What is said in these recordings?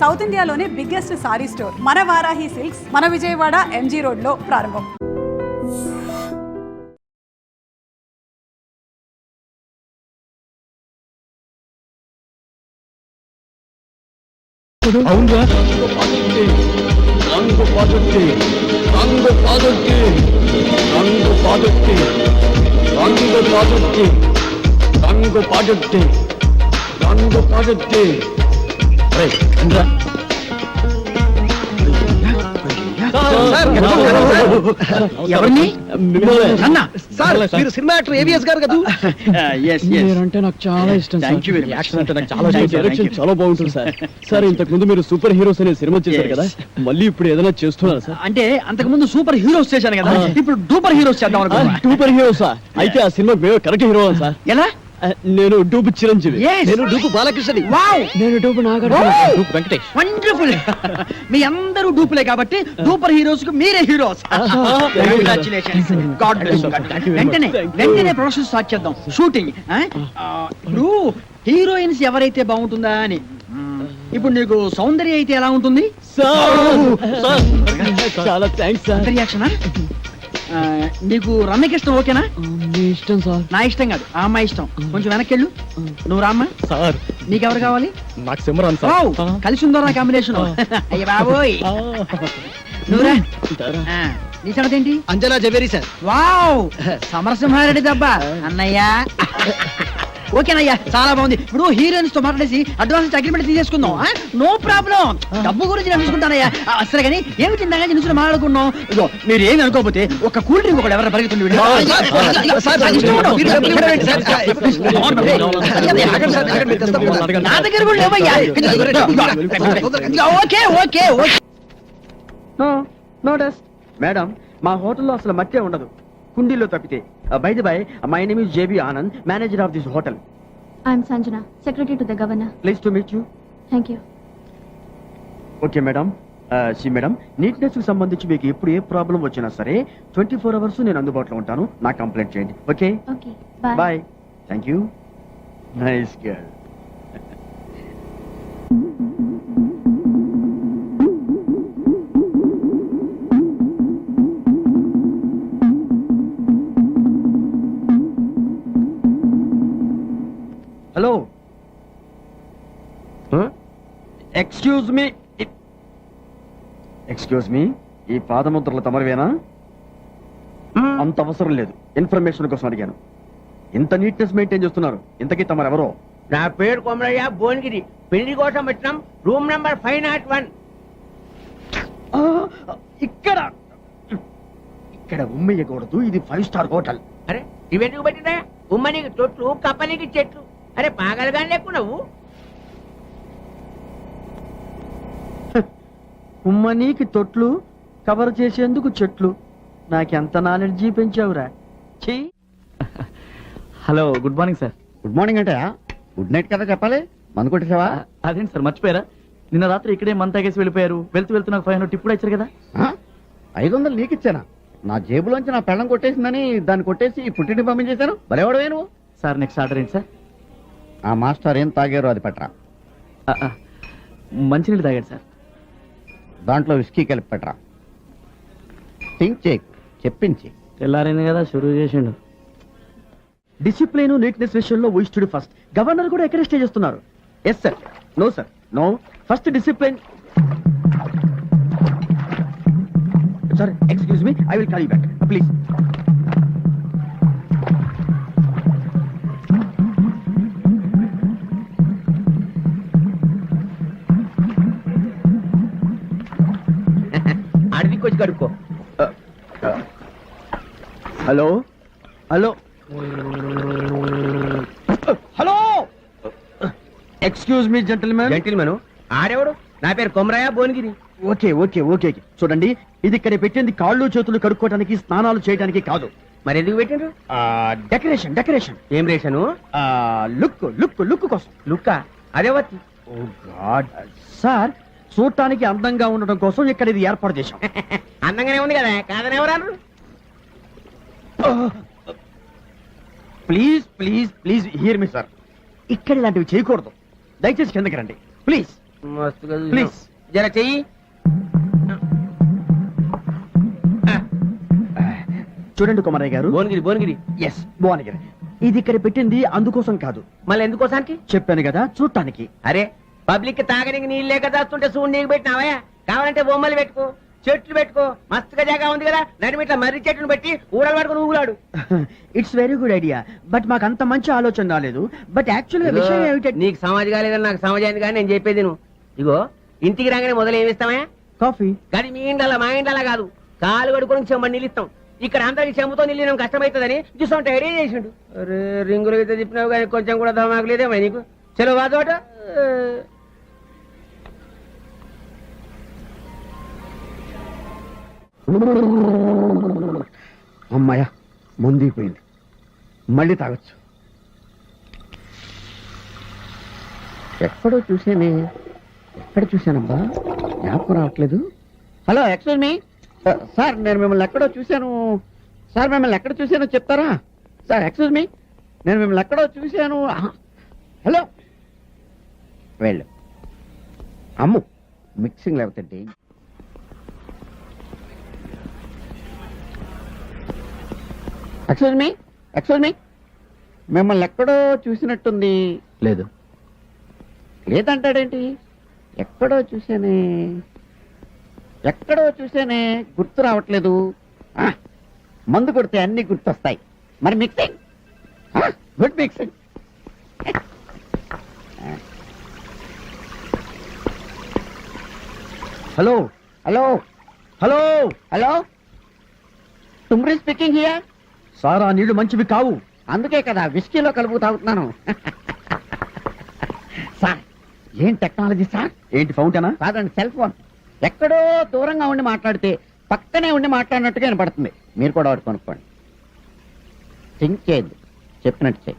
South ఇండియాలోనే biggest sorry store మన Varahi silks మన విజయవాడ ఎంజీ రోడ్ లో ప్రారంభం. ఎవరిని సినిమా యాక్టర్ ఏవిఎస్ గారు కదా. అంటే నాకు చాలా ఇష్టం. యాక్షన్ అంటే నాకు చాలా డైరెక్షన్ చాలా బాగుంటుంది సార్. సార్ ఇంతకు ముందు మీరు సూపర్ హీరోస్ అనే సినిమా చేశారు కదా, మళ్ళీ ఇప్పుడు ఏదైనా చేస్తున్నారు సార్? అంటే అంతకు ముందు సూపర్ హీరోస్ చేశాను కదా, ఇప్పుడు డూపర్ హీరోస్ చేద్దాం అనుకున్నా. సూపర్ హీరోసా? అయితే ఆ సినిమా కరెక్ట్ హీరో సార్. ఎలా? నేను డూపు చిరంజీవి. నేను డూపు బాలకృష్ణని. నేను dupe Nagarjuna. Dupe Venkatesh. Wonderful. మీ అందరూ డూపులే కాబట్టి డూపర్ హీరోస్ కు మీరే heroes. Congratulations. God bless you. వెంటనే ప్రొడక్షన్ స్టార్ట్ చేద్దాం. షూటింగ్. ఇప్పుడు హీరోయిన్స్ ఎవరైతే బాగుంటుందా అని. ఇప్పుడు నీకు సౌందర్య అయితే ఎలా ఉంటుంది? చాలా థ్యాంక్స్ సార్. రియాక్షనా? నీకు రమ్యకృష్ణ ఓకేనా? మీ ఇష్టం సార్. నా ఇష్టం కాదు, ఆ అమ్మాయి ఇష్టం. కొంచెం వెనక్కెళ్ళు. నువ్వు రామ్మా. సార్ నీకెవరు కావాలి? నాకు సిమరాన్ సార్. కలిసి ఉందో నా కాంబినేషన్. అయ్య బాబోయ్. నువ్వురా. నీ సంగతి ఏంటి? అంజనా జవేరి సార్. వావ్, సమరసింహారెడ్డి దెబ్బ అన్నయ్య. ఓకేనయ్యా, చాలా బాగుంది. ఇప్పుడు హీరోయిన్స్ తో మాట్లాడేసి అడ్వాన్స్ అగ్రిమెంట్ తీసేసుకుందాం. No problem. డబ్బు గురించి నేను చూసుకుంటానయ్యా. అసలు కానీ ఏమి తిందా నుంచి మాట్లాడుకున్నాం. ఇదో మీరు ఏమి అనుకోకపోతే ఒక కూల్ డ్రింక్ ఒకటి ఎవరైనా పరిగెత్తుంది. నా దగ్గర కూడా లేవయ్యా. Okay okay okay. No dust madam. మా హోటల్లో అసలు మట్టే ఉండదు, కుండీలో తప్పితే. By the by, my name is JB Anand, manager of this hotel. I'm Sanjana, secretary to the governor. Pleased to meet you. Thank you. Okay madam. Madam, neatness కి సంబంధించి మీకు ఎప్పుడు ఏ ప్రాబ్లం వచ్చినా సరే 24 అవర్స్ నేను అందుబాటులో ఉంటాను. నా కంప్లైంట్ చేయండి. Okay Okay, bye. Bye. Thank you. Nice girl. Hello, excuse me. Excuse me, ఈ పాదముద్రలు తమరివేనా? అంత అవసరం లేదు, ఇన్ఫర్మేషన్ కోసం అడిగాను. ఇంత నీట్నెస్ మెయింటైన్ చేస్తున్నారు, ఇంతకీ తమరెవరో? నా పేరు కొమరయ్య, భువనగిరి. పెళ్లి కోసం వచ్చినాం. Room number 501. ఇక్కడ ఇక్కడ ఉమ్మేయకూడదు, ఇది 5 స్టార్ హోటల్. అరే ఇవెందుకు పెట్టినా? ఉమ్మనికి తొట్లు, కప్పనికి చెట్లు. అరే పాగలగాని లేకున్నావు. ఉమ్మనీకి తొట్లు, కవర్ చేసేందుకు చెట్లు. నాకెంత నాలెడ్జీ పెంచావురా. Hello, good morning sir. Good morning అంటే గుడ్ నైట్ కదా చెప్పాలి. మందు కొట్టేసావా? అదేంటి సార్, మర్చిపోయారా? నిన్న రాత్రి ఇక్కడే మంత తాగేసి వెళ్ళిపోయారు. వెళ్తూ నాకు 500 టిప్ కూడా ఇచ్చారు కదా. 500 నీకు ఇచ్చానా? నా జేబులోంచి నా పెళ్ళం కొట్టేసిందని దాన్ని కొట్టేసి పుట్టింటి పంపించేశాను. బలేవాడు నువ్వు. సార్ నెక్స్ట్ ఆర్డర్ ఏంటి సార్? ఆ మాస్టర్ ఏం తాగారో అది పట్టరా. మంచినీళ్ళు తాగాడు సార్. దాంట్లో విస్కీ కలిపి పెట్టరా. థింక్ చేయి, చెప్పించి. తెల్లారైంది కదా, షురూ చేసిండు. డిసిప్లిన్, నీట్నెస్ విషయంలో వీ స్టడీ ఫస్ట్. గవర్నర్ కూడా ఎక్కడ స్టే చేస్తున్నారు. Yes sir. No sir, no. First discipline. Sir excuse me, I will call you back please. అడిగి కొంచెం కడుక్కో. Hello hello hello, excuse me gentlemen. Gentlemen ఆడేవాడు? నా పేరు Komaraiah, Bhuvanagiri. Okay okay okay. చూడండి, ఇది ఇక్కడ పెట్టింది కాళ్ళు చేతులు కడుక్కోవడానికి, స్నానాలు చేయడానికి కాదు. మరి ఎందుకు పెట్టిండ్రు? Decoration decoration. ఏం రేషను? లుక్ లుక్ లుక్ కోసం. లుక్క అదే వచ్చి. ఓ గాడ్ సార్, చూడటానికి అందంగా ఉండడం కోసం ఇక్కడ ఇది ఏర్పాటు చేశాం. అందంగానే ఉంది కదా, కాదని ఎవరన్నారు? Please please please here me sir. ఇక్కడ ఇలాంటివి చేయకూడదు. దయచేసి కిందకి రండి ప్లీజ్. మస్తుగా చూసినావు. ప్లీజ్ జర చెయ్యి. చూడండి కుమారయ్య గారు. భువనగిరి భువనగిరి. ఎస్ భువనగిరి. ఇది ఇక్కడ పెట్టింది అందుకోసం కాదు, మళ్ళీ ఎందుకోసానికి? చెప్పాను కదా చూడటానికి. అరే పబ్లిక్ తాగడానికి నీళ్ళు లేక దాస్తుంటే చూడు నీకు పెట్టినావా? కావాలంటే బొమ్మలు పెట్టుకో, చెట్లు పెట్టుకో, మస్తుగా జాగా ఉంది కదా, నడిమిట్ల మర్రి చెట్టును పెట్టి ఊడలు పట్టుకుని ఊగులాడు. It's very good idea, but మాకు అంత మంచి ఆలోచన రాలేదు. బట్ యాక్చువల్గా విషయం ఏమిటంటే నీకు సమాజ్ కాలేదని నాకు సమాజ్ అయింది కానీ నేను చెప్పేది నువ్వు ఇగో ఇంటికి రాగానే మొదలు ఏమిస్తావా? కాఫీ. కానీ మీ ఇండలా మా ఇండలా కాదు, కాలు కడుకొని చెమ్మని నిలుస్తాం. ఇక్కడ అందరికి చెమ్మతో నిలియడం కష్టమవుతుందని చూసుకుంటే ఐడియా చేసిండు. అరే రింగులు అయితే చెప్పినావు కానీ కొంచెం కూడా దమాకు లేదేమో నీకు. చలో వాదోట. అమ్మాయ ముందిపోయింది, మళ్ళీ తాగొచ్చు. ఎక్కడో చూసానే, ఎక్కడ చూశానబ్బా, జ్ఞాపకం రావట్లేదు. హలో, ఎక్స్క్యూజ్ మీ సార్, నేను మిమ్మల్ని ఎక్కడో చూశాను సార్. మిమ్మల్ని ఎక్కడ చూశానో చెప్తారా సార్? ఎక్స్క్యూజ్ మీ, నేను మిమ్మల్ని ఎక్కడో చూశాను. హలో, వెళ్ళు. అమ్ము మిక్సింగ్ లేకపోతే. ఎక్స్క్యూజ్ మీ, మిమ్మల్ని ఎక్కడో చూసినట్టుంది. లేదు. లేదంటాడేంటి? ఎక్కడో చూసానే, గుర్తు రావట్లేదు. మందు కొడితే అన్ని గుర్తొస్తాయి. మరి mixing, good mixing. Hello hello hello hello, Thumri speaking here. Sir ఆ నీళ్లు మంచివి కావు. అందుకే కదా విస్కీలో కలుపు తాగుతున్నాను. సార్, ఏం టెక్నాలజీ సార్? ఏంటి ఫౌంటైనా? కాదండి, సెల్ ఫోన్. ఎక్కడో దూరంగా ఉండి మాట్లాడితే పక్కనే ఉండి మాట్లాడినట్టుగా వినపడుతుంది. మీరు కూడా ఒకటి కొనుక్కోండి. థింక్ చేయద్దు, చెప్పినట్టు చేయి.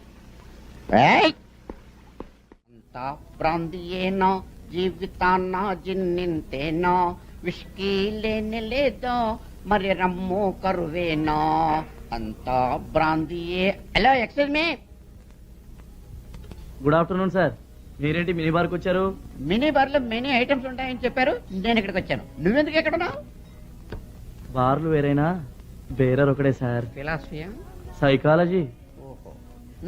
అంతా ప్రాంతీయేనో జీవితాన్న జిన్నింతేనో, విష్కీ లేని లేదో మరి రమ్ము కరువేనో, అంతా బ్రాందియే. Hello, excuse me. Good afternoon sir. మీరేంటి మినీ బార్కి వచ్చారు? మినీ బార్లో మెనీ ఐటమ్స్ ఉంటాయని చెప్పారు, నేను ఇక్కడికి వచ్చాను. నువ్వెందుకు ఎక్కడ ఉన్నావు? బార్లు వేరైనా బేరర్ ఒకటే సార్. ఫిలాసఫియా? సైకాలజీ. ఓహో,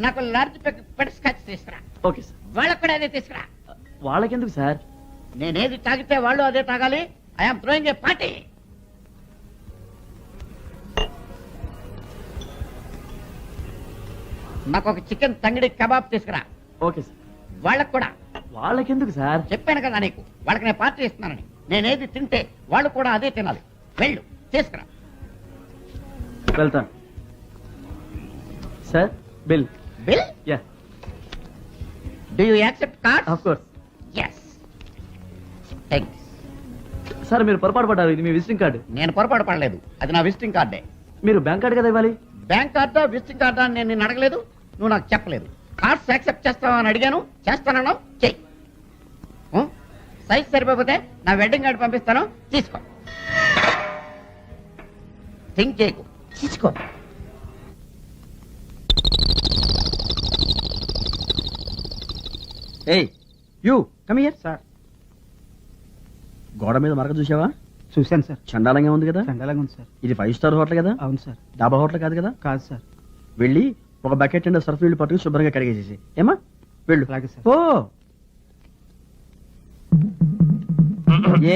నాకు లార్జ్ పెట్ స్కాచ్ తీసుకురా. Okay sir. వాళ్ళకు కూడా అదే తీసుకురా. వాళ్ళకెందుకు సార్? నేనేది తాగితే వాళ్ళు అదే తాగాలి. I'm throwing a party. నాకు ఒక చికెన్ తంగిడి కబాబ్ తీసుకురా. Okay sir. వాళ్ళకు కూడా. వాళ్ళకెందుకు సార్? చెప్పాను కదా నీకు, వాళ్ళకి నేను పార్టీ ఇస్తున్నానని. నేనేది తింటే వాళ్ళు కూడా అదే తినాలి. వెళ్ళు, తీసుకురా. వెళ్తాను sir. Bill. Bill? Yeah, do you accept card? Of course. Yes. Thanks. Sir మీరు పొరపాటు పడ్డారు. ఇది మీ విజిటింగ్ కార్డు. నేను పొరపాటు పడలేదు, అది నా విజిటింగ్ కార్డే. మీరు బ్యాంక్ కార్డు కదా ఇవ్వాలి. బ్యాంక్ కార్డా విజిటింగ్ కార్డా అని నేను నిన్ను అడగలేదు, నువ్వు నాకు చెప్పలేదు. కార్డ్స్ యాక్సెప్ట్ చేస్తావా అని అడిగాను, చేస్తానన్నావు, చెయ్యి. సైజ్ సరిపోతే నా వెడ్డింగ్ కార్డు పంపిస్తాను, తీసుకో. థింక్ చేయకు, తీసుకో. ఏయ్ యూ కమ్ హియర్. సార్, గోడ మీద మరక చూసావా? చూశాను సార్. చండాలంగా ఉంది కదా. చండాలంగా ఉంది సార్. ఇది 5 స్టార్ హోటల్ కదా? అవును సార్. డాబా హోటల్ కాదు కదా? కాదు సార్. వెళ్ళి ఒక బకెట్ అండ్ సర్ఫ్ నీళ్ళు పట్టుకుని శుభ్రంగా కడిగేసేసి ఏమా వెళ్ళు. అలాగే sir. Oh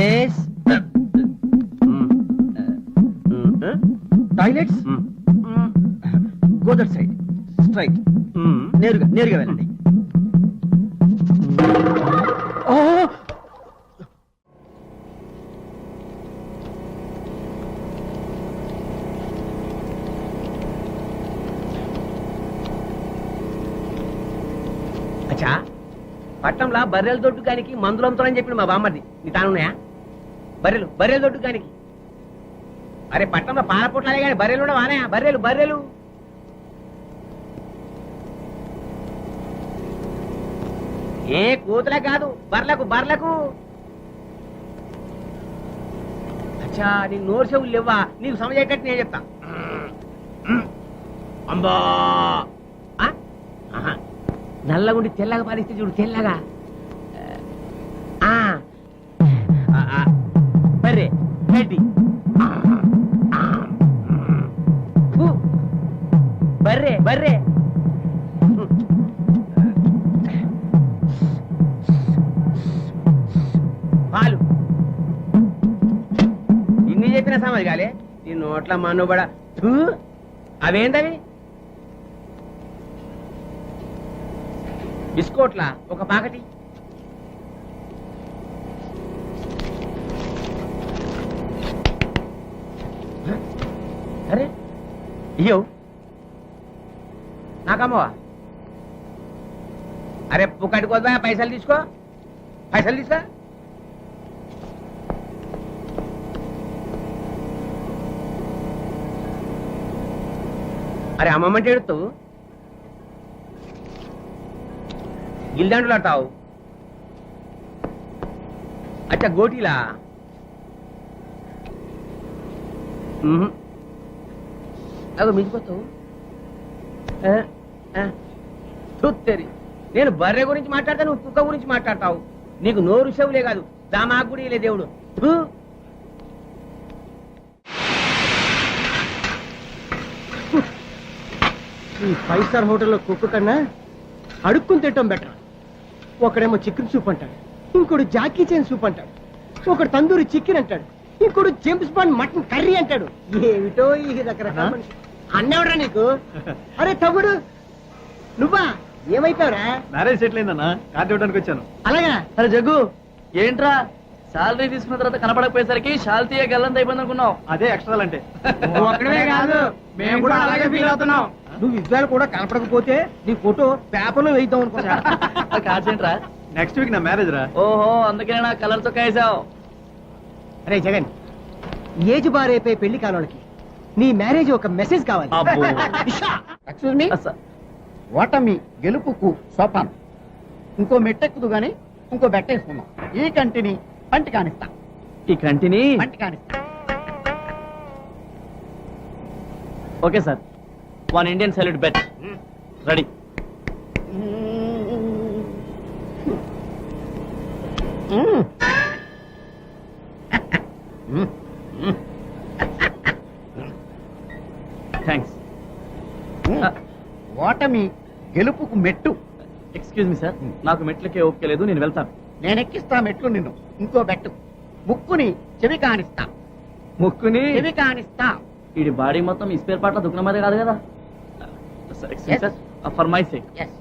yes. Toilets go that side, straight. నేరుగా వెళ్ళండి. ఓ అచ్చా, పట్టణంలో బర్రెల దొడ్డు కానికి మందులు అమ్ముతానని చెప్పి మా బామ్మది. నీ తానున్నాయా? బర్రెల దొడ్డు కానికి. అరే పట్టణంలో పాల పొట్లాలే కానీ బర్రెలు కూడా వానాయా? బర్రెలు ఏ కూతులే కాదు, బర్లకు. అచ్చా, నీ నోరు చెవులు లేవా? నీకు సమజేటట్టు నేను చెప్తా. అంబా నల్లగుండి తెల్లగా పాలిస్తే చూడు, తెల్లగా. గడ్డి ఫు. బర్రె బర్రె పాలు ఇన్ని చెప్పిన సమాజ్ కాలే నీ నోట్ల మనుబడ అవేంటవి బిస్కోట్లా ఒక పాకటి అరే ఇయ్యో నాకమ్మవా అరే పుక్కటి కోదా పైసలు తీసుకో పైసలు తీసుకో అరే అమ్మమ్మంటే ఎడుతావు గిల్దాండులు ఆడతావు అచ్చా గోటీలా అదో మించిపోతావు చూత్తేరి నేను బర్రె గురించి మాట్లాడతా నువ్వు కుక్క గురించి మాట్లాడతావు నీకు నోరు చెవులే కాదు దామాకు కూడా లే దేవుడు థూ. ఈ 5 స్టార్ హోటల్లో కుక్క కన్నా అడుక్కుని తింటాం బెటర్. ఒకడేమో చికెన్ సూప్ అంటాడు, ఇంకోడు జాకీ చైన్ సూప్ అంటాడు, ఒకడు తందూరి చికెన్ అంటాడు, ఇంకోడు జేమ్స్ బాండ్ మటన్ కర్రీ అంటాడు. ఏమిటో ఈ రకరకాల మనిషి. అన్నెవరా నీకు? అరే తమ్ముడు నువ్వా? ఏమైతావురా? మ్యారేజ్ సెటిల్ అయిందన్నా, కార్డు ఇవ్వడానికి వచ్చాను. అలాగా? అరే జగ్గు ఏంట్రా శాలరీ తీసుకున్న తర్వాత కనపడకపోయేసరికి శాలతీయ గల్లంత అయిపోయింది అనుకున్నావు. అదే ఎక్స్ట్రా అంటే ఒక్కడే కాదు మేము కూడా అలాగే ఫీల్ అవుతున్నాం. నువ్వు ఇజ్రాయల్ కూడా కనపడకపోతే నీ ఫోటో పేపర్లో వేద్దాం అనుకున్నా. కాచేంట్రా నెక్స్ట్ వీక్ నా మ్యారేజ్ రా. ఓహో అందుకే నా కలర్ చొక్కా వేసావు. అరే జగన్, ఏజ్ బారైపోయి పెళ్లి కానోళ్ళకి నీ మ్యారేజ్ ఒక మెసేజ్ కావాలి. ఎక్స్క్యూజ్ మీ, ఓటమి గెలుపుకు సోపానం. ఇంకో మెట్టెక్కుదు గాని ఇంకో బెట్టేసుకుందాం. ఈ కంటిని పంటి కానిస్తా, ఈ కంటిని పంటి కానిస్తా. ఓకే సార్, 1 ఇండియన్ సైల్డ్ బెట్ రెడీ. థ్యాంక్స్. ఓటమి గెలుపుకు మెట్టు. ఎక్స్క్యూజ్ మీ సార్, నాకు మెట్లకే ఓపిక లేదు, నేను వెళ్తాను. నేనెక్కిస్తా మెట్లు నిన్ను. ఇంకో బెట్టు. ముక్కుని చెవి కానిస్తా, ముక్కుని చెవి కానిస్తా. వీడి బాడీ మొత్తం ఈ స్పేర్ పార్ట్ల దుకాణం అదే కాదు కదా sir. Excuse sir, for my sake. Yes.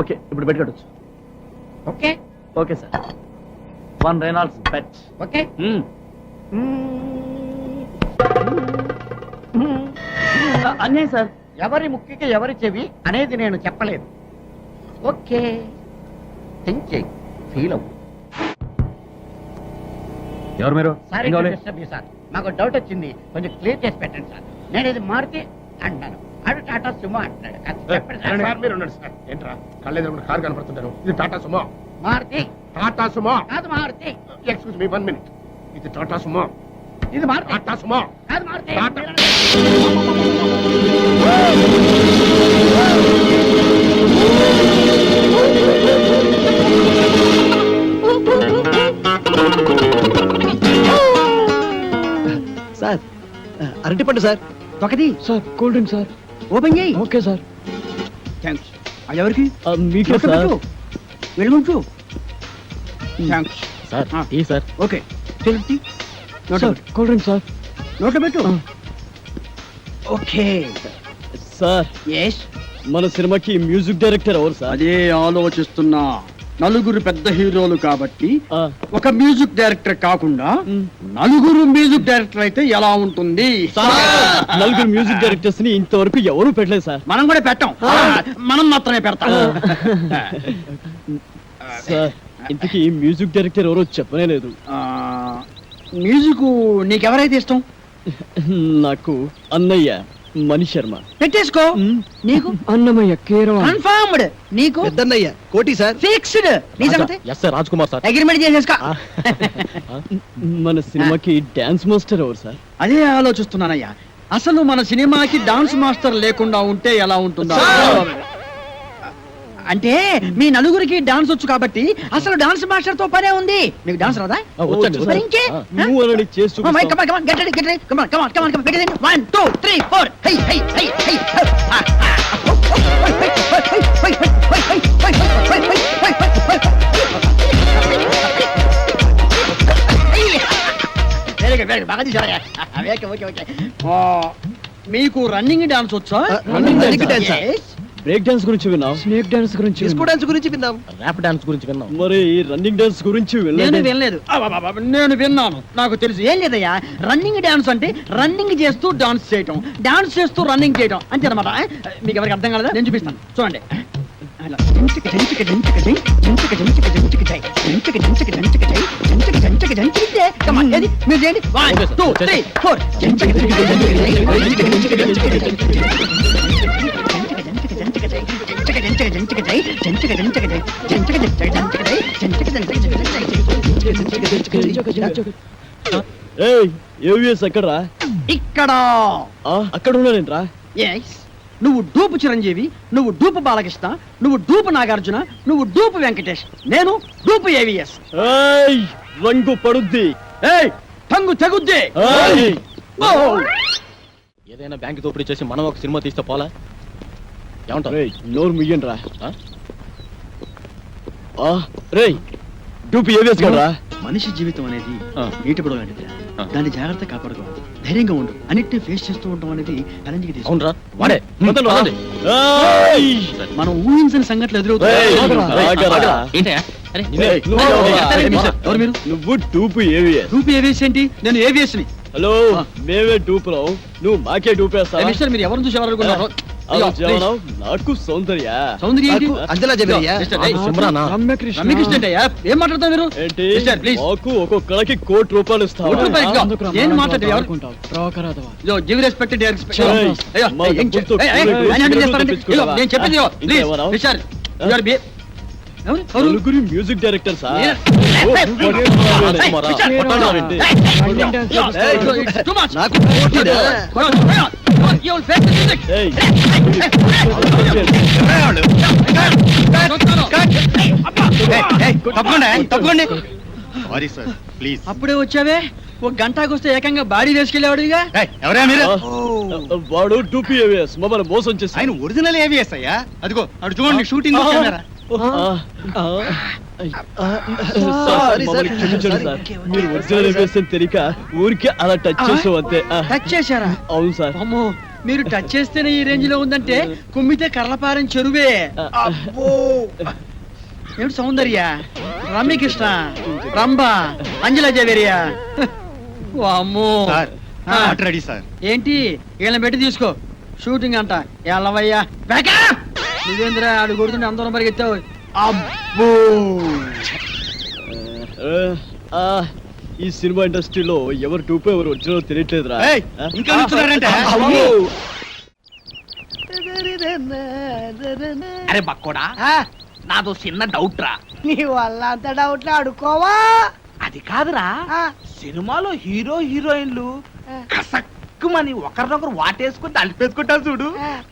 Okay ఇప్పుడు బెట్ కట్టొచ్చు. Okay okay sir, 1 Reynolds bet. Okay. అన్యాయం సార్. ఎవరి ముక్కికి ఎవరి చెవి అనేది నేను చెప్పలేదు. ఓకే, థింక్ చెయ్యి, ఫీల్ అవ్వు. ఎవరు మీరు? Sorry to disturb you sir, మాకు డౌట్ వచ్చింది, కొంచెం క్లియర్ చేసి పెట్టండి సార్. నేను ఇది మారుతి అంటాను, ఆడు టాటా సుమో అంటాడు. కాస్త చెప్పండి సార్. మీరు ఉండండి సార్. ఏంట్రా కళ్ళెదురు కారు కనపడుతుంటారు. ఇది టాటా సుమో. మారుతి టాటా సుమో కాదు, మారుతి. Excuse me 1 minute. ఇది టాటా సుమో. ఇది మారుతి టాటా సుమో. కాదు, మారుతి. టాటా. సార్ అరటిపండు సార్. ఒకటి sir cool drink sir. Open చేయి. Okay sir. థ్యాంక్స్. అది ఎవరికి? మీకే సార్. వెళ్ళుంచు. Thanks sir tea sir. Okay తిరిగి సార్ కూల్ డ్రింక్ సార్. నోట్లో పెట్టు. Okay sir yes. మన సినిమాకి మ్యూజిక్ డైరెక్టర్ ఎవరు సార్? అదే ఆలోచిస్తున్నా. నలుగురు పెద్ద హీరోలు కాబట్టి ఆ, ఒక మ్యూజిక్ డైరెక్టర్ కాకుండా నలుగురు మ్యూజిక్ డైరెక్టర్ అయితే ఎలా ఉంటుంది? నలుగురు మ్యూజిక్ డైరెక్టర్స్ ని ఇంతవరకు ఎవరు పెట్టలేదు సార్. మనం కూడా పెట్టాం, మనం మాత్రమే పెడతాం. సార్ ఇంతకీ మ్యూజిక్ డైరెక్టర్ ఎవరో చెప్పనే లేదు. మ్యూజిక్ నీకెవరైతే ఇష్టం? నాకు అన్నయ్య మణి శర్మ. పెట్టేసుకో. నీకు అన్నమయ్య కేరళ. కన్ఫర్మ్డ్. నీకు పెద్దన్నయ్య కోటి సార్. ఫిక్స్డ్. నీ సంగతి yes sir, Raj Kumar sir. Agreement చేసేసుకో. మన సినిమాకి డాన్స్ మాస్టర్ ఎవరు సార్? అదే ఆలోచిస్తున్నానయ్యా. అసలు మన సినిమాకి డాన్స్ మాస్టర్ లేకుండా ఉంటే ఎలా ఉంటుందా? అంటే మీ నలుగురికి డాన్స్ వచ్చు కాబట్టి అసలు డాన్స్ మాస్టర్ తో పనే ఉంది. మీకు డాన్స్ రాదా? వచ్చండి. మరి ఇంకే? నువ్వు అనని చేసి Come on, చూపిస్తావు. come on, come on, get ready, get ready. Come on, come on, come on, come on. Get ready. 1, 2, 3, 4. Hey, hey, hey, hey. Very good, very good. బాగా తీశారయ్యా. Okay, okay, okay. మీకు running dance వచ్చా? running dance ఆ? Yes. Break dance గురించి విన్నాం, snake dance గురించి disco విన్నాం. Dance గురించి విన్నాం, ర్యాప్ డాన్స్ గురించి విన్నాం. మరి రన్నింగ్ డాన్స్ గురించి నేను వినలేదు. వినలేదు. నేను విన్నాను, నాకు తెలుసు. ఏం లేదయ్యా, రన్నింగ్ డాన్స్ అంటే రన్నింగ్ చేస్తూ డాన్స్ చేయటం, డాన్స్ చేస్తూ రన్నింగ్ చేయటం అంతే అనమాట. మీకు ఎవరికి అర్థం కాలేదా? నేను చూపిస్తాను, చూడండి. అలా. జంచిక, జంచిక, జంచిక, జై. జంచిక, జంచిక, జంచిక, జై. జంచిక, జంచిక, జంచిక, జై. జంచిక, జంచిక, జంచిక, జై. Come on, ఏది? మీరు చేయండి. 1, 2, 3, 4. జంచిక, జంచిక, జంచిక, జై. జంచిక, జంచిక, జంచిక, జై. ఏయ్, ఏవిఎస్ ఎక్కడరా? ఇక్కడ అక్కడ ఉన్నానేంట్రా? ఎస్, నువ్వు డూపు చిరంజీవి, నువ్వు డూపు బాలకృష్ణ, నువ్వు డూపు నాగార్జున, నువ్వు డూపు వెంకటేష్, నేను డూపు ఏవిఎస్. ఏయ్, రంగు పడుద్ది. ఏయ్, టంగు తెగుద్ది. ఏయ్, ఓ! ఏదైనా బ్యాంక్ దోపిడీ చేసి మనం ఒక సినిమా తీస్తే పోలా? ఏమంటారు? రేయ్, నోరు ముయ్యండి రా. రేయ్, డూపి ఏవిఎస్ కదరా? మనిషి జీవితం అనేది ఆ. నీటి బుడగ లాంటిది. ఆ. దాన్ని జాగ్రత్త కాపాడుకో, ధైర్యంగా ఉండు, అన్నిటిని ఫేస్ చేస్తూ ఉండటం అనేది ఛాలెంజ్కి తీసుకో. అవునరా, వాడే మొదలు వదలండి. ఏయ్, మనం ఊహించని సంఘటనలు రేయ్, ఎదురవుతాయి. ఆగరా. ఏంటయ్యా? అరే, ఏయ్, నువ్వు ఎవరు మీరు? ఎవరు మీరు? నువ్వు డూపు ఏవిఎస్. డూపు ఏవిఎస్ ఏంటి? నేను ఏవిఎస్ ని. హలో, మేమే డూపురావు, నువ్వు మాకే డూపేస్తా. మిస్టర్, మీరు ఎవరిని చూసి ఎవరనుకున్నారు? నాకు సౌందర్య. సౌందర్య ఏంటి? అంజలా జబరియా? మిస్టర్, నాకు సిమ్రానా? రమ్యకృష్ణ. రమ్యకృష్ణ ఏంటయ్యా? ఏం మాట్లాడతావు మీరు? ఏంటి? Mister, please. మాకు ఒక్కొక్కరికి ₹1,00,00,000 ఇస్తావా? ₹1,00,00,000 నేను మాట్లాడేది ఎవరు? Yo, give respect to their respect. Hey, అయ్యో, మా ఏం డబ్బులతో చే- ఏయ్, ఏయ్, కూరగాయలు ఆయన handle చేస్తారండి. తెప్పించుకోవా? ఇదిగో, నేను చెప్పింది ఇదిగో, please. ఇంకేమన్నావు? మిస్టర్, you are be- ఎవరు? ఎవరు? నలుగురి మ్యూజిక్ డైరెక్టర్ సార్. నేను- ఓ, ఏయ్, పడే ఏయ్, పడే ఏయ్, మరా. మిస్టర్, కొట్టాలంటే. Yo, it's too much. నాకు పోటీదా? Come on, come on. Come on, you will face the music. ఏయ్, తప్పకుండా. Sorry sir, please. అప్పుడే వచ్చావే, ఒక గంటకు వస్తే ఏకంగా బాడీ వేసుకెళ్ళేవాడుగా. ఎవరా మీరు? వాడు టూపీ ఏవిఎస్ మమ్మల్ని మోసం చేసి ఆయన ఒరిజినల్ ఏవిఎస్ అయ్యా. అదిగో అటు చూడండి, షూటింగ్ కెమెరా. మమ్మల్ని క్షమించండి సార్. మీరు ఒరిజినల్ ఏవిఎస్ అని తెలియక ఊరికే అలా టచ్ చేసాం అంతే. టచ్ చేశారా? అవును సార్. అమ్మో, మీరు టచ్ చేస్తేనే ఈ రేంజ్ లో ఉందంటే కుమ్మితే కర్లపారం చెరువే. అబ్బో! ఏమిటి సౌందర్య, రమ్యకృష్ణ, రంభ, అంజలా జవేరియా? అమ్మో! సార్, ఆ. ఆట రెడీ సార్. ఏంటి వీళ్ళని పెట్టి తీసుకో, షూటింగ్ అంట. ఎల్లవయ్యా, నువ్వేంద్రా ఆడు కొడుతుంటే అందరం పరిగెత్తావు. అబ్బో! ఆ, ఈ సినిమా ఇండస్ట్రీలో ఎవరు టూపో ఎవరు ఒరిజినల్ తెలియట్లేదురా. ఏయ్, ఇంకా నిల్చున్నారంటే? అమ్మో! అరే బక్కోడా, నాదో చిన్న డౌట్ రా. నీ వల్ల అంత డౌట్లు అడుకోవా? అది కాదురా, సినిమాలో హీరో హీరోయిన్లు కసక్కుమని ఒకరినొకరు వాటేసుకుని తలిపేసుకుంటారు చూడు,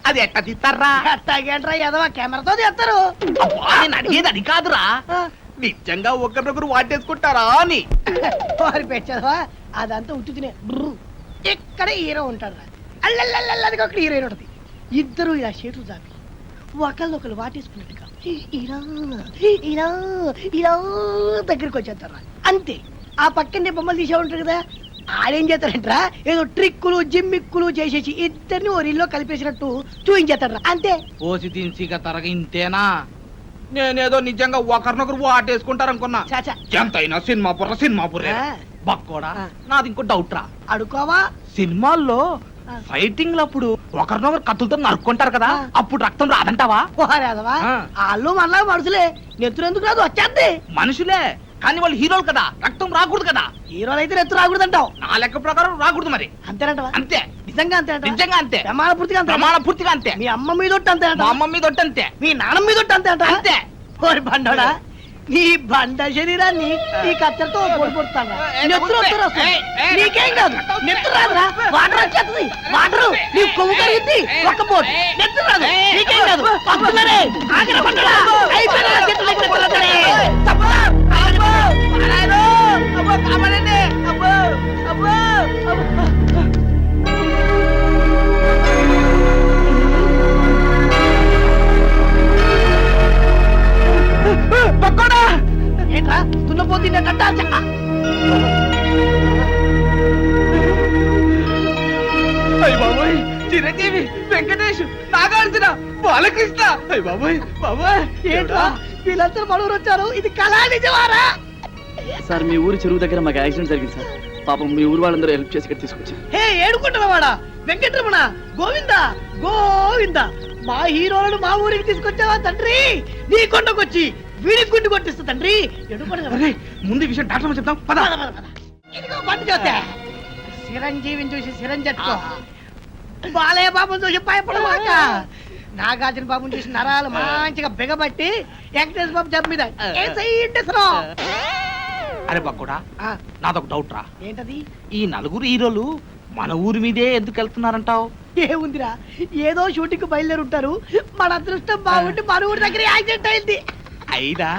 అది ఎట్ట తీస్తారా? అట్టాగేంట్రా ఎదవా, కెమెరాతో తీస్తారు. అబ్బా, నేను అడిగేది అది కాదురా, నిజంగా ఒకరినొకరు వాటేసుకుంటారా అని. వారి పెట్టదవా, అదంతా ఉత్తునే. ఇక్కడ హీరో ఉంటాడు, అల్లల్లల్లది ఒక హీరోయిన్ ఉంటుంది. ఇద్దరు ఇలా చేతులు చాపి ఒకళ్ళొకళ్ళు వాటేసుకున్నట్టుగా ఇలా ఇలా ఇలా దగ్గరికి వచ్చేస్తారా, అంతే. ఆ పక్కనే బొమ్మలు తీసే ఉంటారు కదా, ఆడేం చేస్తారంటరా, ఏదో ట్రిక్కులు జిమ్మిక్కులు చేసేసి ఇద్దరిని ఓ రీల్లో కలిపేసినట్టు చూపించేస్తాడు, అంతే. ఓసి తిన్సిగా తరగ ఇంతేనా? నేనేదో నిజంగా ఒకరినొకరు వాటేసుకుంటారనుకున్నా. చాచా, ఎంతైనా సినిమా బుర్రే ఆ. బక్కోడా, ఆ. నాది ఇంకో డౌట్ రా. అడుకోవా? సినిమాల్లో ఆ. ఫైటింగ్ అప్పుడు ఒకరినొకరు కత్తులతో నరుక్కుంటారు కదా, ఆ. అప్పుడు రక్తం రాదంటావా? వారేదవా, ఆ. వాళ్ళు మనలా మనుషులే, నెత్తురు ఎందుకు రాదు, వచ్చేద్ది. మనుషులే కానీ వాళ్ళు హీరోలు కదా, రక్తం రాకూడదు కదా. హీరోలు అయితే నెత్తు రాకూడదంటావు, నా లెక్క ప్రకారం రాకూడదు మరి. అంతేనంటవా? అంతే, నిజంగా అంతేనంట, నిజంగా అంతే, ప్రమాణ పూర్తిగా అంతే. ప్రమాణ పూర్తిగా అంతే. మీ అమ్మ మీద ఒట్టు అంతేనంట, మా అమ్మ మీద ఒట్టు అంతే, మీ నాన్న మీద ఒట్టు అంతేనంట. అంతే. ఓరి బండోడా, నీ బండ శరీరాన్ని ఈ కత్తెరతో పొడిపోతాను నెత్తురు వస్తారు నీకేం కాదు నెత్తురు రాదురా వాటర్ వచ్చేస్తుంది వాటర్ నీ కొవ్వు కరిగింది ఒక్క పోటు నెత్తురు రాదు నీకేం కాదు పంపుతున్నారే ఆగిన పంటలా అయిపోయిన చెట్టు దగ్గర పిల్లలే తప్పదా అబ్బో నారాయణో అబ్బో కాపాడండి అబ్బో అబ్బో పక్కోడా ఏంట్రా తున్నపోతుంది అయ్య బాబోయ్ చిరంజీవి వెంకటేష్ నాగార్జున బాలకృష్ణ అయ్య బాబోయ్ బాబోయ్ ఏంట్రా వీళ్ళందరూ మనూరు వచ్చారు ఇది కళా నిజమారా సార్ మీ ఊరి చెరువు దగ్గర మాకు యాక్సిడెంట్ జరిగింది సార్ పాపం మీ ఊరు వాళ్ళందరూ హెల్ప్ చేసి ఇక్కడ తీసుకొచ్చారు హే ఏడుకుంటున్నవాడా వెంకటరమణ గోవింద గోవింద మా హీరోలను మా ఊరికి తీసుకొచ్చావా తండ్రి నీ కొండకొచ్చి వీడికి గుండు కొట్టిస్తా తండ్రి ముందు ఈ విషయం డాక్టర్ చెప్తాం పద ఇదిగో బండి చూస్తే చిరంజీవిని చూసి చిరంజట్టుకో బాలయ్య బాబుని చూసి భయపడమాక నాగార్జున బాబుని చూసి నరాలు మంచిగా బిగబట్టి వెంకటేశ్వర బాబు జబ్బు మీద అరే బక్కుడా నాదొక డౌట్ రా ఏంటది ఈ నలుగురు హీరోలు మన ఊరి మీదే ఎందుకు వెళ్తున్నారంటావు ఏముందిరా ఏదో షూటింగ్ బయలుదేరి ఉంటారు మన అదృష్టం బాగుండి మన ఊరి దగ్గర యాక్సిడెంట్ అయింది అయినా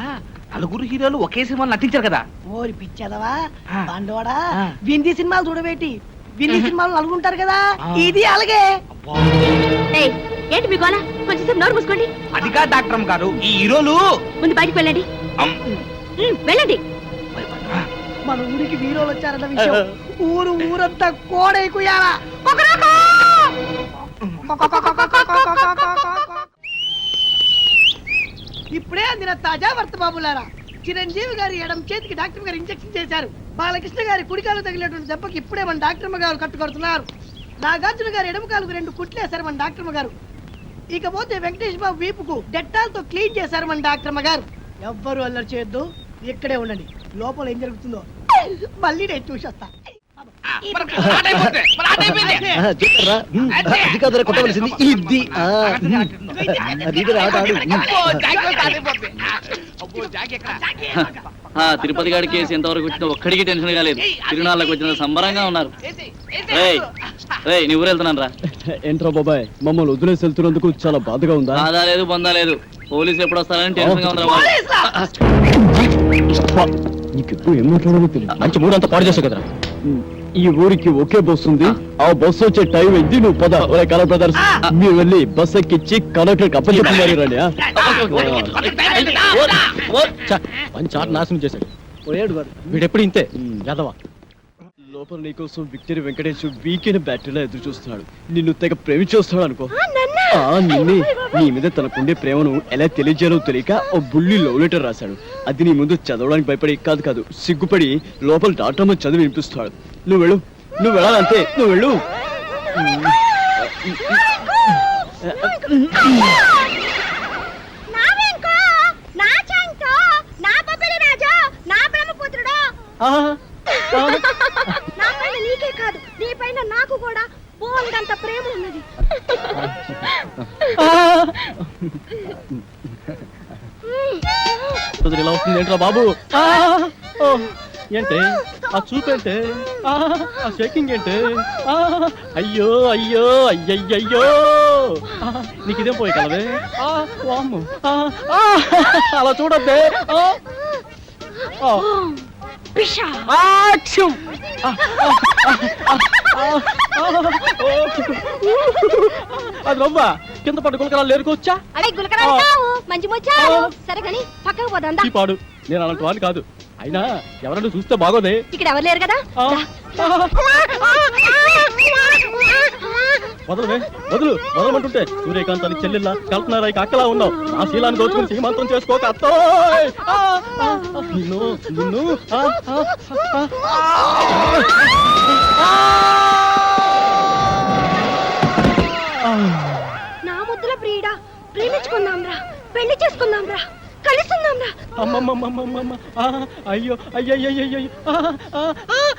నలుగురు హీరోలు ఒకే సినిమాలు నటించారు కదా ఓరి పిచ్చదవా ఆ. బండోడా ఆ. వింది సినిమాలు చూడబెట్టి వింది సినిమాలు నలుగుంటారు కదా ఇది అలాగే ఏంటి మీ గోళ కొంచెం నోరు మూసుకోండి అదిగా డాక్టర్ గారు ఈ హీరోలు ముందు బయటికి వెళ్ళండి వెళ్ళండి మన ఊరికి వీరోలు వచ్చారన్న విషయం ఊరంతా కోడైకుయాలా ఇప్పుడే అందిన తాజా వర్త బాబులారా చిరంజీవి గారి ఎడం చేతికి డాక్టర్ గారు ఇంజెక్షన్ చేశారు బాలకృష్ణ గారి కుడికాలు తగిలినటువంటి దెబ్బకి ఇప్పుడే మన డాక్టర్ గారు కట్టుకొడుతున్నారు నాగార్జున గారి ఎడమ కాలుకు 2 కుట్లేశారు మన డాక్టర్ గారు ఇకపోతే వెంకటేష్ బాబు వీపుకు డెట్టాల్తో క్లీన్ చేశారు మన డాక్టర్ గారు ఎవ్వరు అల్లరి చేయొద్దు ఇక్కడే ఉండండి లోపల ఏం జరుగుతుందో మళ్ళీ నేను చూసొస్తా అది కాదురా కొట్టవలసింది ఇది తిరుపతి గారి కేసు ఎంతవరకు వచ్చినా ఒక్కడికి టెన్షన్ కాలేదు తిరునాళ్ళకి వచ్చిన సంబరంగా ఉన్నారు నీ ఊరు వెళ్తున్నాను రా ఏంట్రా బాబాయ్ మమ్మల్ని వదిలేసి వెళ్తున్నందుకు చాలా బాధగా ఉందా బాధ లేదు బందా లేదు పోలీసులు ఎప్పుడు వస్తారని టెన్షన్ గా ఉందా నీకు ఎప్పుడు ఏం మాట్లాడాలో తెలియదు మంచి మూడంతా పాడు చేస్తావు కదరా ఈ ఊరికి ఒకే బస్సు ఉంది ఆ బస్సు వచ్చే టైం అయింది నువ్వు పద కలర్ బ్రదర్స్ మీరు వెళ్ళి బస్ ఎక్కించి కలెక్టర్ అప్పచెప్తున్నారు రండి మంచి ఆట నాశనం చేశాడు వీడెప్పుడు ఇంతే యాదవా లోపల నీకోసం విక్టరీ వెంకటేష్ వీకెండ్ బ్యాటరీలో ఎదురు చూస్తున్నాడు నిన్ను తెగ ప్రేమించేస్తాడు అనుకో నిన్నే నీ మీద తనకుండే ప్రేమను ఎలా తెలియజేయాలో తెలియక ఓ బుల్లి లవ్ లెటర్ రాశాడు అది నీ ముందు చదవడానికి భయపడి కాదు సిగ్గుపడి లోపల డాక్టర్ చదివి వినిపిస్తాడు నువ్వు వెళ్ళు నువ్వు వెళ్ళాలంతే నువ్వు వెళ్ళు నీకే కాదు నీ పైన నాకు కూడా బోల్డంత ప్రేమ ఉన్నది ఇలా వస్తుంది ఏంట్రా బాబు ఏంటే ఆ చూపేంటే ఆ షేకింగ్ ఏంటే అయ్యో అయ్యో అయ్యయ్యో నీకు ఇదేం పోయి కలవే వామ్ము అలా చూడద్దే అది రవ్వ కింద పట్టు గులకరాలు లేరుకోవచ్చా అడే గులకరాలు మంచి ముచ్చారు సరే కానీ పక్కకు పోదాం ఈ పాడు నేను అలాంటి వాడిని కాదు అయినా ఎవరైనా చూస్తే బాగోదే ఇక్కడ ఎవరు లేరు కదా వదలవే వదలమంటుంటే సూర్యకాంతానికి చెల్లెల్లా కల్పనారాయికి అక్కలా ఉన్నావు నా శీలాన్ని దోచుకుని సీమంతం చేసుకోక అత్తోయ్ నిన్ను నిన్ను నా ముద్దుల ప్రియుడా ప్రేమించుకుందాం రా పెళ్లి చేసుకుందాం రా కలుసుకుందాం రా అమ్మమ్మమ్మమ్మమ్మ అయ్యో అయ్యయ్యయ్యో